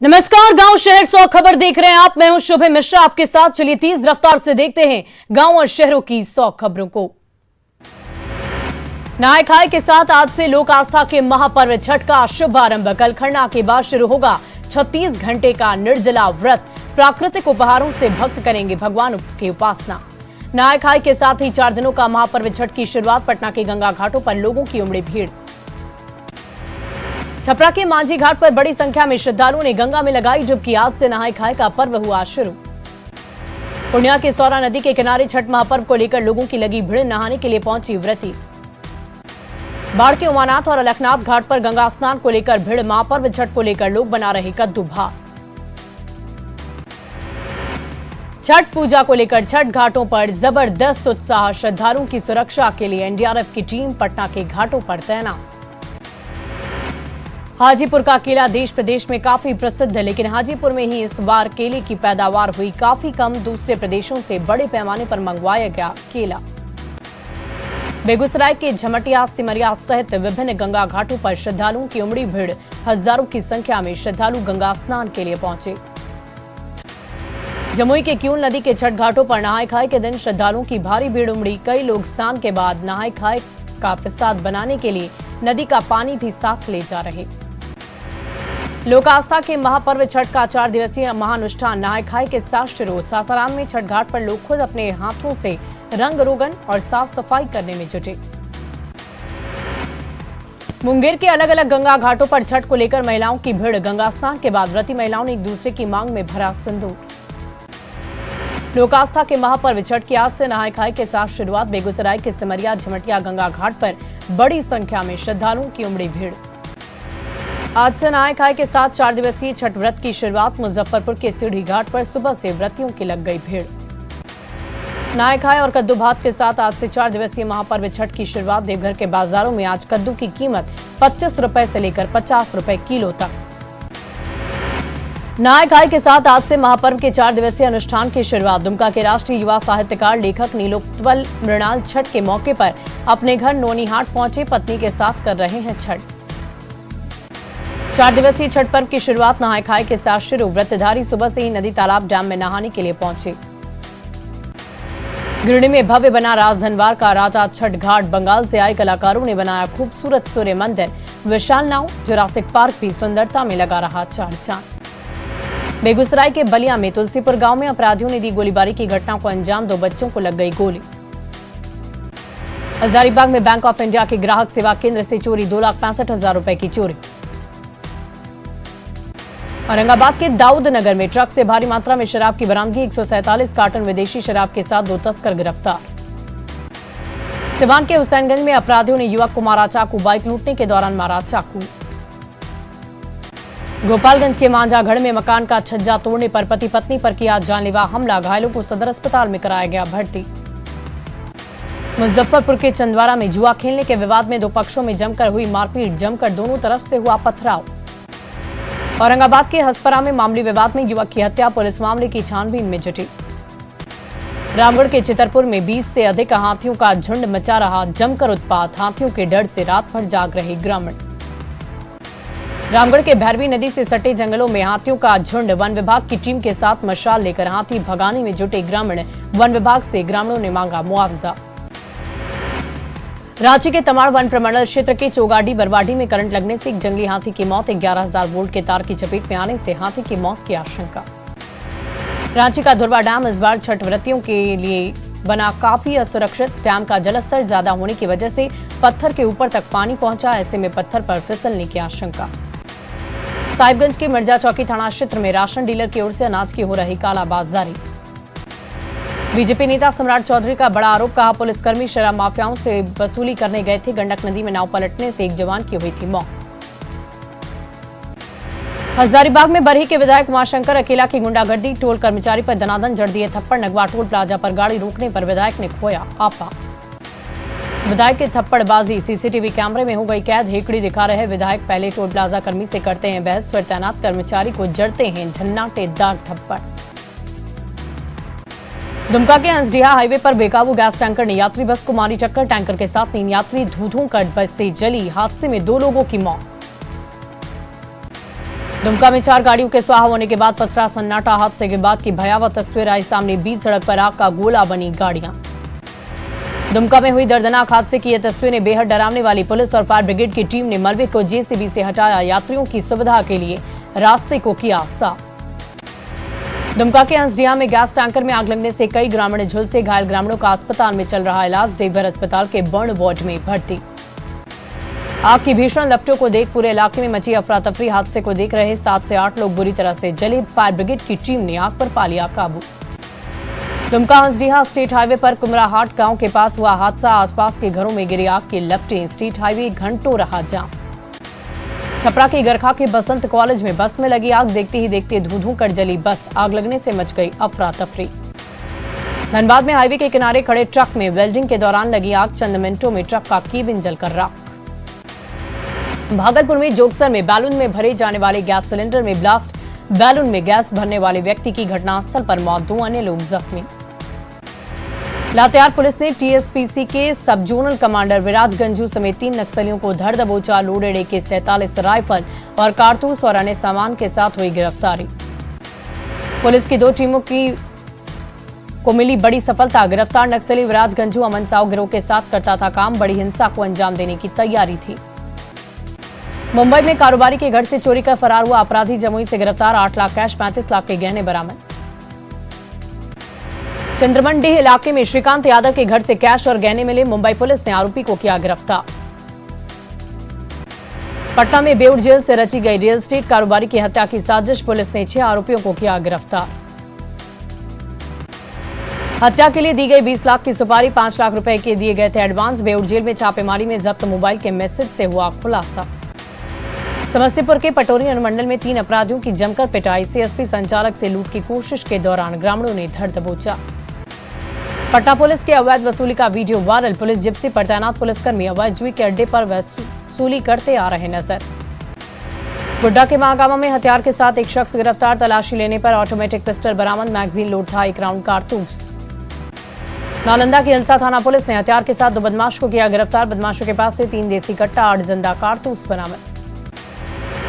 नमस्कार, गांव शहर 100 खबर देख रहे हैं आप। मैं हूं शुभे मिश्रा आपके साथ। चलिए तेज रफ्तार से देखते हैं गांव और शहरों की 100 खबरों को। नहाय खाए के साथ आज से लोक आस्था के महापर्व छठ का शुभारंभ। कल खरना के बाद शुरू होगा 36 घंटे का निर्जला व्रत। प्राकृतिक उपहारों से भक्त करेंगे भगवान की उपासना। नहाय खाए के साथ ही 4 दिनों का महापर्व छठ की शुरुआत। पटना के गंगा घाटों पर लोगों की उमड़ी भीड़। छपरा के मांझी घाट पर बड़ी संख्या में श्रद्धालुओं ने गंगा में लगाई डुबकी। आज से नहाय खाए का पर्व हुआ शुरू। पूर्णिया के सौरा नदी के किनारे छठ महापर्व को लेकर लोगों की लगी भीड़। नहाने के लिए पहुंची व्रती। बाढ़ के उमानाथ और अलकनाथ घाट पर गंगा स्नान को लेकर भीड़। महापर्व छठ को लेकर लोग बना रहे कद्दू भात। छठ पूजा को लेकर छठ घाटों पर जबरदस्त उत्साह। श्रद्धालुओं की सुरक्षा के लिए एनडीआरएफ की टीम पटना के घाटों पर तैनात। हाजीपुर का केला देश प्रदेश में काफी प्रसिद्ध है, लेकिन हाजीपुर में ही इस बार केले की पैदावार हुई काफी कम। दूसरे प्रदेशों से बड़े पैमाने पर मंगवाया गया केला। बेगूसराय के झमटिया, सिमरिया सहित विभिन्न गंगा घाटों पर श्रद्धालुओं की उमड़ी भीड़। हजारों की संख्या में श्रद्धालु गंगा स्नान के लिए पहुंचे। जमुई के किऊल नदी के छठ घाटों पर नहाय खाए के दिन श्रद्धालुओं की भारी भीड़ उमड़ी। कई लोग स्नान के बाद नहाय खाए का प्रसाद बनाने के लिए नदी का पानी भी साथ ले जा रहे। लोक आस्था के महापर्व छठ का 4 दिवसीय महानुष्ठान नहाय खाए के साथ शुरू। सासाराम में छठ घाट पर लोग खुद अपने हाथों से रंग रोगन और साफ सफाई करने में जुटे। मुंगेर के अलग अलग गंगा घाटों पर छठ को लेकर महिलाओं की भीड़। गंगा स्नान के बाद व्रती महिलाओं ने एक दूसरे की मांग में भरा सिंदूर। लोक आस्था के महापर्व छठ की आज से नहाय खाए के साथ शुरुआत। बेगूसराय के सिमरिया, झमटिया गंगा घाट पर बड़ी संख्या में श्रद्धालुओं की उमड़ी भीड़। आज से नहाय खाए के साथ 4 दिवसीय छठ व्रत की शुरुआत। मुजफ्फरपुर के सीढ़ी घाट पर सुबह से व्रतियों की लग गई भीड़। नहाय खाए और कद्दू भात के साथ आज से 4 दिवसीय महापर्व छठ की शुरुआत। देवघर के बाजारों में आज कद्दू की कीमत 25 रुपए से लेकर 50 रुपए किलो तक। नहाय खाए के साथ आज से महापर्व के 4 दिवसीय अनुष्ठान की शुरुआत। दुमका के राष्ट्रीय युवा साहित्यकार लेखक नीलोत्पल मृणाल छठ के मौके पर अपने घर नोनीहाट पहुंचे। पत्नी के साथ कर रहे हैं छठ। 4 दिवसीय छठ पर्व की शुरुआत नहाय खाए के साथ शुरू। व्रतधारी सुबह से ही नदी, तालाब, डैम में नहाने के लिए पहुंचे। गिरिडीह में भव्य बना राजधनवार का राजा छठ घाट। बंगाल से आए कलाकारों ने बनाया खूबसूरत सूर्य मंदिर। विशाल नाव, जुरासिक पार्क भी सुंदरता में लगा रहा चार चांद। बेगूसराय के बलिया में तुलसीपुर गांव में अपराधियों ने दी गोलीबारी की घटना को अंजाम। 2 बच्चों को लग गई गोली। हजारीबाग में बैंक ऑफ इंडिया के ग्राहक सेवा केंद्र से चोरी। 2,65,000 रुपए की चोरी। औरंगाबाद के दाऊद नगर में ट्रक से भारी मात्रा में शराब की बरामदगी। 147 कार्टन विदेशी शराब के साथ 2 तस्कर गिरफ्तार। सिवान के हुसैनगंज में अपराधियों ने युवक को मारा चाकू। बाइक लूटने के दौरान मारा चाकू। गोपालगंज के मांझागढ़ में मकान का छज्जा तोड़ने पर पति पत्नी पर किया जानलेवा हमला। घायलों को सदर अस्पताल में कराया गया भर्ती। मुजफ्फरपुर के चंदवारा में जुआ खेलने के विवाद में 2 पक्षों में जमकर हुई मारपीट। जमकर दोनों तरफ से हुआ पथराव। औरंगाबाद के हसपरा में मामूली विवाद में युवक की हत्या। पुलिस मामले की छानबीन में जुटी। रामगढ़ के चितरपुर में 20 से अधिक हाथियों का झुंड मचा रहा जमकर उत्पात। हाथियों के डर से रात भर जाग रहे ग्रामीण। रामगढ़ के भैरवी नदी से सटे जंगलों में हाथियों का झुंड। वन विभाग की टीम के साथ मशाल लेकर हाथी भगाने में जुटे ग्रामीण। वन विभाग से ग्रामीणों ने मांगा मुआवजा। रांची के तमाड़ वन प्रमंडल क्षेत्र के चौगाडी बरवाडी में करंट लगने से एक जंगली हाथी की मौत। 11,000 वोल्ट के तार की चपेट में आने से हाथी की मौत की आशंका। रांची का धुरवा डैम इस बार छठ व्रतियों के लिए बना काफी असुरक्षित। डैम का जलस्तर ज्यादा होने की वजह से पत्थर के ऊपर तक पानी पहुंचा। ऐसे में पत्थर पर फिसलने की आशंका। साहिबगंज के मिर्जा चौकी थाना क्षेत्र में राशन डीलर की ओर से अनाज की हो रही कालाबाजारी। बीजेपी नेता सम्राट चौधरी का बड़ा आरोप। कहा पुलिसकर्मी शराब माफियाओं से वसूली करने गए थे। गंडक नदी में नाव पलटने से एक जवान की हुई थी मौत। हजारीबाग में बरही के विधायक उमाशंकर अकेला की गुंडागर्दी। टोल कर्मचारी पर दनादन जड़ दिए थप्पड़। नगवा टोल प्लाजा पर गाड़ी रोकने पर विधायक ने खोया आपा। विधायक की थप्पड़बाजी सीसीटीवी कैमरे में हो गई कैद। हेकड़ी दिखा रहे विधायक पहले टोल प्लाजा कर्मी से करते हैं बहस, फिर तैनात कर्मचारी को जड़ते हैं झन्नाटेदार थप्पड़। दुमका के हंसडीहा हाईवे पर बेकाबू गैस टैंकर ने यात्री बस को मारी टक्कर। टैंकर के साथ 3 यात्री धू-धू कर बस से जली। हादसे में 2 लोगों की मौत। दुमका में 4 गाड़ियों के स्वाहा होने के बाद पसरा सन्नाटा। हादसे के बाद की भयावह तस्वीर आई सामने। बीच सड़क पर आग का गोला बनी गाड़ियां। दुमका में हुई दर्दनाक हादसे की ये तस्वीरें बेहद डरावने वाली। पुलिस और फायर ब्रिगेड की टीम ने मलबे को जेसीबी से हटाया। यात्रियों की सुविधा के लिए रास्ते को किया साफ। दुमका के हंसडीहा में गैस टैंकर में आग लगने से कई ग्रामीण झुलसे। घायल ग्रामीणों का अस्पताल में चल रहा इलाज। देवघर अस्पताल के बर्न वार्ड में भर्ती। आग की भीषण लपटों को देख पूरे इलाके में मची अफरा तफरी। हादसे को देख रहे 7 से 8 लोग बुरी तरह से जले। फायर ब्रिगेड की टीम ने आग पर पा लिया काबू। दुमका हंसडीहा स्टेट हाईवे पर कुमराहाट गांव के पास हुआ हादसा। आसपास के घरों में गिरी आग की लपटें। स्टेट हाईवे घंटों रहा जाम। छपरा के गरखा के बसंत कॉलेज में बस में लगी आग। देखते ही देखते धू-धू कर जली बस। आग लगने से मच गई अफरा तफरी। धनबाद में हाईवे के किनारे खड़े ट्रक में वेल्डिंग के दौरान लगी आग। चंद मिनटों में ट्रक का केबिन जलकर राख। भागलपुर में जोगसर में बैलून में भरे जाने वाले गैस सिलेंडर में ब्लास्ट। बैलून में गैस भरने वाले व्यक्ति की घटनास्थल पर मौत। 2 अन्य लोग जख्मी। लातेहार पुलिस ने टीएसपीसी के सब जोनल कमांडर विराज गंजू समेत 3 नक्सलियों को धर दबोचा। लोडेड AK 47 राइफल और कारतूस और अन्य सामान के साथ हुई गिरफ्तारी। पुलिस की 2 टीमों को मिली बड़ी सफलता। गिरफ्तार नक्सली विराज गंजू अमन साव गिरोह के साथ करता था काम। बड़ी हिंसा को अंजाम देने की तैयारी थी। मुंबई में कारोबारी के घर से चोरी कर फरार हुआ अपराधी जमुई से गिरफ्तार। 8 लाख कैश 35 लाख के गहने बरामद। चंद्रमंडीह इलाके में श्रीकांत यादव के घर से कैश और गहने मिले। मुंबई पुलिस ने आरोपी को किया गिरफ्तार। पटना में बेउर जेल से रची गई रियल एस्टेट कारोबारी की हत्या की साजिश। पुलिस ने 6 आरोपियों को किया गिरफ्तार। हत्या के लिए दी गई 20 लाख की सुपारी। 5 लाख रुपए के दिए गए थे एडवांस। बेउर जेल में छापेमारी में जब्त मोबाइल के मैसेज से हुआ खुलासा। समस्तीपुर के पटोरी अनुमंडल में 3 अपराधियों की जमकर पिटाई। सीएसपी संचालक से लूट की कोशिश के दौरान ग्रामीणों ने धर दबोचा। पटना पुलिस के अवैध वसूली का वीडियो वायरल। पुलिस जिप्सी पर तैनात पुलिसकर्मी अवैध जुए के अड्डे पर वसूली करते आ रहे नजर। गुड्डा के महागामा में हथियार के साथ एक शख्स गिरफ्तार। तलाशी लेने पर ऑटोमेटिक पिस्टल बरामद। मैगजीन लोड था। 1 राउंड कारतूस। नालंदा की हिलसा थाना पुलिस ने हथियार के साथ 2 बदमाश को किया गिरफ्तार। बदमाशों के पास से 3 देसी कट्टा 8 जिंदा कारतूस बरामद।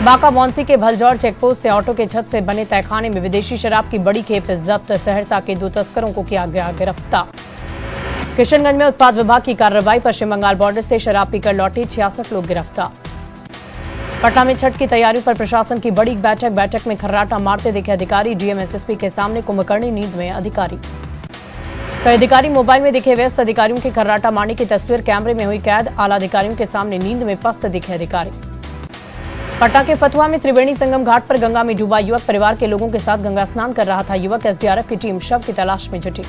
बांका बौंसी के भलजौर चेकपोस्ट से ऑटो के छत से बने तहखाने में विदेशी शराब की बड़ी खेप जब्त। सहरसा के 2 तस्करों को किया गया गिरफ्तार। किशनगंज में उत्पाद विभाग की कार्रवाई। पश्चिम बंगाल बॉर्डर से शराब पीकर लौटे 66 लोग गिरफ्तार। पटना में छठ की तैयारियों पर प्रशासन की बड़ी बैठक में खर्राटा मारते दिखे अधिकारी। डीएम एसएसपी के सामने कुंभकर्णी नींद में अधिकारी। कई अधिकारी मोबाइल में दिखे व्यस्त। अधिकारियों के खर्राटा मारने की तस्वीर कैमरे में हुई कैद। आला अधिकारियों के सामने नींद में पस्त दिखे अधिकारी। पटना के फतुहा में त्रिवेणी संगम घाट पर गंगा में डूबा युवक। परिवार के लोगों के साथ गंगा स्नान कर रहा था युवक। एसडीआरएफ की टीम शव की तलाश में जुटी।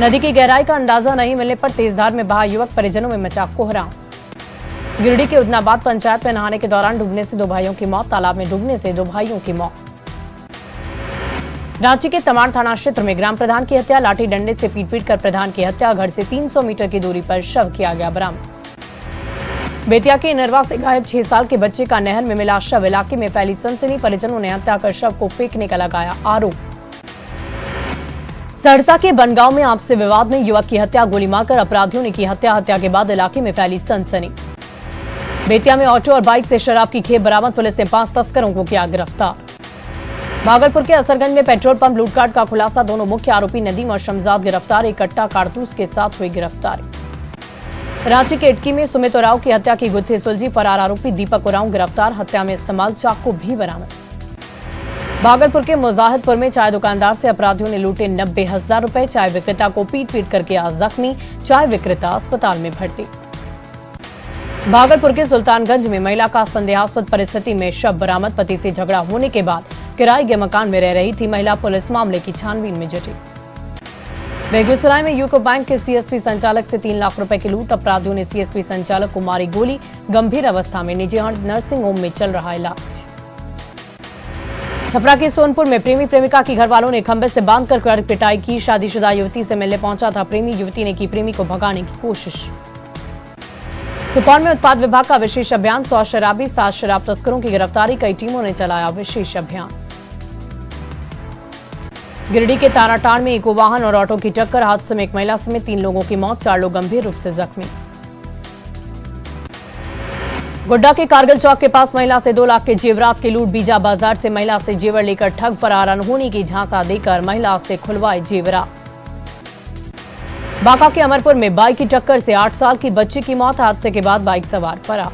नदी की गहराई का अंदाजा नहीं मिलने पर तेजधार में बहा युवक। परिजनों में मचा कोहराम। गिरिडीह के उदनाबाद पंचायत में नहाने के दौरान डूबने से 2 भाइयों की मौत। तालाब में डूबने से 2 भाइयों की मौत। रांची के तमाड़ थाना क्षेत्र में ग्राम प्रधान की हत्या। लाठी डंडे से पीट कर प्रधान की हत्या। घर से 300 मीटर की दूरी पर शव किया गया बरामद। बेतिया के इनरवा से गायब 6 साल के बच्चे का नहर में मिला शव। इलाके में फैली सनसनी। परिजनों ने हत्या कर शव को फेंकने का लगाया आरोप। सहरसा के बनगांव में आपसी विवाद में युवक की हत्या। गोली मारकर अपराधियों ने की हत्या। हत्या के बाद इलाके में फैली सनसनी। बेतिया में ऑटो और बाइक से शराब की खेप बरामद। पुलिस ने 5 तस्करों को किया गिरफ्तार। भागलपुर के असरगंज में पेट्रोल पंप लूटकांड का खुलासा। दोनों मुख्य आरोपी नदीम और शमजाद गिरफ्तार। 1 कट्टा कारतूस के साथ हुई गिरफ्तारी। रांची के इटकी में सुमित उरांव की हत्या की गुत्थी सुलझी। फरार आरोपी दीपक उरांव गिरफ्तार। हत्या में इस्तेमाल चाकू भी बरामद। भागलपुर के मुजाहिदपुर में चाय दुकानदार से अपराधियों ने लूटे 90,000 रुपए। चाय विक्रेता को पीट कर किया जख्मी। चाय विक्रेता अस्पताल में भर्ती। भागलपुर के सुल्तानगंज में महिला का संदेहास्पद परिस्थिति में शव बरामद। पति से झगड़ा होने के बाद किराए के मकान में रह रही थी महिला। पुलिस मामले की छानबीन में जुटी। बेगूसराय में यूको बैंक के सीएसपी संचालक से 3 लाख रुपए की लूट। अपराधियों ने सीएसपी संचालक को मारी गोली। गंभीर अवस्था में निजी नर्सिंग होम में चल रहा इलाज। छपरा के सोनपुर में प्रेमी प्रेमिका की घर वालों ने खंबे से बांधकर कर पिटाई की। शादीशुदा युवती से मिलने पहुंचा था प्रेमी। युवती ने की प्रेमी को भगाने की कोशिश। सुपौल में उत्पाद विभाग का विशेष अभियान। 100 शराबी 7 शराब तस्करों की गिरफ्तारी। कई टीमों ने चलाया विशेष अभियान। गिरिडीह के ताराटांड़ में इको वाहन और ऑटो की टक्कर। हादसे में 1 महिला समेत 3 लोगों की मौत। 4 लोग गंभीर रूप से जख्मी। गोड्डा के कारगिल चौक के पास महिला से 2 लाख के जेवरात की लूट। बीजा बाजार से महिला से जेवर लेकर ठग फरार। अनहोनी की झांसा देकर महिला से खुलवाए जेवरात। बांका के अमरपुर में बाइक की टक्कर से 8 साल की बच्ची की मौत। हादसे के बाद बाइक सवार फरार।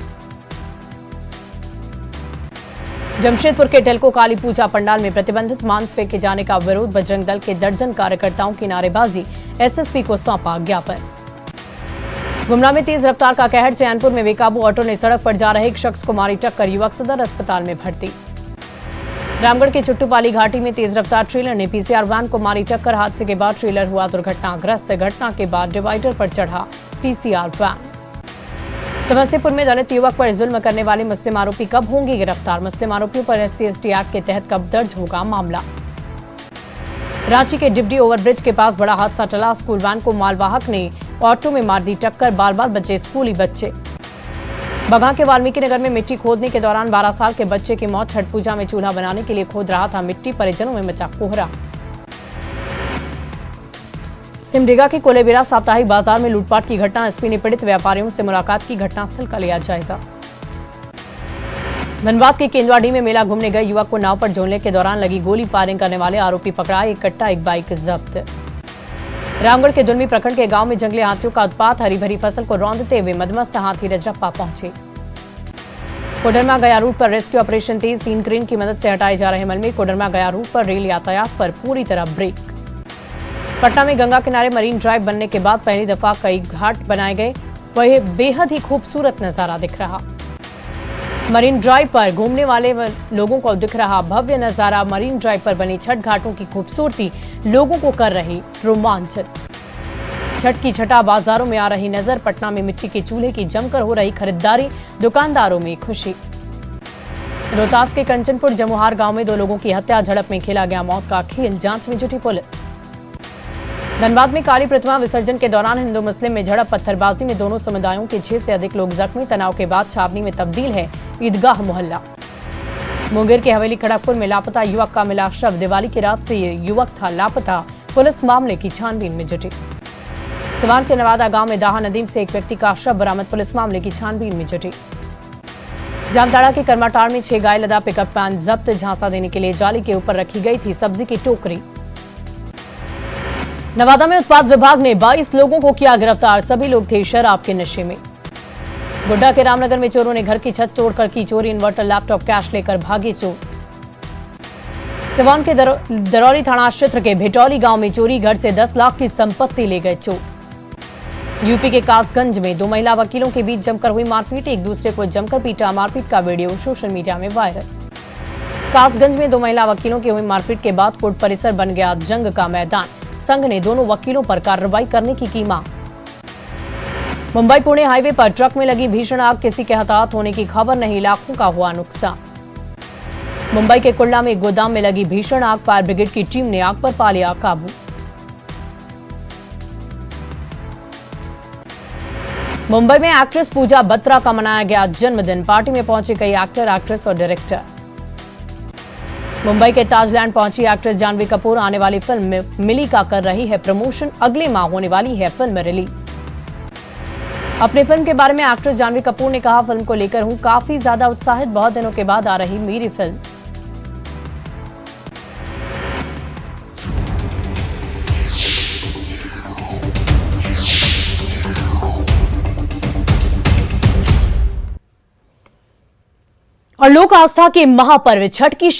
जमशेदपुर के टेल्को काली पूजा पंडाल में प्रतिबंधित मांस फेंके जाने का विरोध। बजरंग दल के दर्जन कार्यकर्ताओं की नारेबाजी। एसएसपी को सौंपा ज्ञापन। गुमला में तेज रफ्तार का कहर। चैनपुर में बेकाबू ऑटो ने सड़क पर जा रहे एक शख्स को मारी टक्कर। युवक सदर अस्पताल में भर्ती। रामगढ़ के चुट्टूपाली घाटी में तेज रफ्तार ट्रेलर ने पीसीआर वैन को मारी टक्कर। हादसे के बाद ट्रेलर हुआ दुर्घटनाग्रस्त। घटना के बाद डिवाइडर पर चढ़ा पीसीआर वैन। समस्तीपुर में दलित युवक पर जुल्म करने वाले मुस्लिम आरोपी कब होंगे गिरफ्तार? मुस्लिम आरोपियों पर SC/ST एक्ट के तहत कब दर्ज होगा मामला? रांची के डिबडी ओवरब्रिज के पास बड़ा हादसा टला। स्कूल वैन को मालवाहक ने ऑटो में मार दी टक्कर। बाल बाल बचे स्कूली बच्चे। बगहा के वाल्मीकि नगर में मिट्टी खोदने के दौरान 12 साल के बच्चे की मौत। छठ पूजा में चूल्हा बनाने के लिए खोद रहा था मिट्टी। परिजनों में मचा कोहरा। सिमडेगा के कोलेबिरा साप्ताहिक बाजार में लूटपाट की घटना। एसपी ने पीड़ित व्यापारियों से मुलाकात की। घटनास्थल का लिया जायजा। धनबाद के केंदुआडी में मेला घूमने गए युवक को नाव पर झोलने के दौरान लगी गोली। फायरिंग करने वाले आरोपी पकड़ा। एक कट्टा एक बाइक जब्त। रामगढ़ के दुलमी प्रखंड के गांव में जंगली हाथियों का उत्पात। हरी भरी फसल को रौंदते हुए मदमस्त हाथी रजरप्पा पहुंचे। कोडरमा गया रूट पर रेस्क्यू ऑपरेशन तेज। 3 क्रेन की मदद से हटाए जा रहे मलबे। कोडरमा गया रूट पर रेल यातायात पर पूरी तरह ब्रेक। पटना में गंगा किनारे मरीन ड्राइव बनने के बाद पहली दफा कई घाट बनाए गए। वह बेहद ही खूबसूरत नजारा दिख रहा। मरीन ड्राइव पर घूमने वाले लोगों को दिख रहा भव्य नजारा। मरीन ड्राइव पर बनी छठ घाटों की खूबसूरती लोगों को कर रही रोमांचित। छठ की छठा बाजारों में आ रही नजर। पटना में मिट्टी के चूल्हे की जमकर हो रही खरीदारी। दुकानदारों में खुशी। रोहतास के कंचनपुर जमुहार गांव में 2 लोगों की हत्या। झड़प में खेला गया मौत का खेल। जांच में जुटी पुलिस। धनबाद में काली प्रतिमा विसर्जन के दौरान हिंदू मुस्लिम में झड़प। पत्थरबाजी में दोनों समुदायों के 6 से अधिक लोग जख्मी। तनाव के बाद छावनी में तब्दील है ईदगाह मोहल्ला। मुंगेर के हवेली खड़गपुर में लापता युवक का मिला शव। दिवाली की रात से ये युवक था लापता। पुलिस मामले की छानबीन में जुटी। सिवान के नवादा गांव में दाहा नदी से एक व्यक्ति का शव बरामद। पुलिस मामले की छानबीन में जुटी। जामताड़ा के कर्माटाड़ में 6 गाय लदा पिकअप वैन जब्त। झांसा देने के लिए जाली के ऊपर रखी गई थी सब्जी की टोकरी। नवादा में उत्पाद विभाग ने 22 लोगों को किया गिरफ्तार। सभी लोग थे शराब के नशे में। गोड्डा के रामनगर में चोरों ने घर की छत तोड़कर की चोरी। इन्वर्टर लैपटॉप कैश लेकर भागे चोर। सिवान के दरौली थाना क्षेत्र के भेटौली गांव में चोरी। घर से 10 लाख की संपत्ति ले गए चोर। यूपी के कासगंज में 2 महिला वकीलों के बीच जमकर हुई मारपीट। एक दूसरे को जमकर पीटा। मारपीट का वीडियो सोशल मीडिया में वायरल। कासगंज में 2 महिला वकीलों की हुई मारपीट के बाद कोर्ट परिसर बन गया जंग का मैदान। संघ ने दोनों वकीलों पर कार्रवाई करने की मांग। मुंबई पुणे हाईवे पर ट्रक में लगी भीषण आग। किसी के हताहत होने की खबर नहीं। लाखों का हुआ नुकसान। मुंबई के कुल्ला में एक गोदाम में लगी भीषण आग। फायर ब्रिगेड की टीम ने आग पर पा लिया काबू। मुंबई में एक्ट्रेस पूजा बत्रा का मनाया गया जन्मदिन। पार्टी में पहुंचे कई एक्टर, एक्ट्रेस और डायरेक्टर। मुंबई के ताजलैंड पहुंची एक्ट्रेस जानवी कपूर। आने वाली फिल्म में मिली का कर रही है प्रमोशन। अगले माह होने वाली है फिल्म रिलीज। अपनी फिल्म के बारे में एक्ट्रेस जानवी कपूर ने कहा, फिल्म को लेकर हूं काफी ज्यादा उत्साहित। बहुत दिनों के बाद आ रही मेरी फिल्म। और लोक आस्था के महापर्व छठ की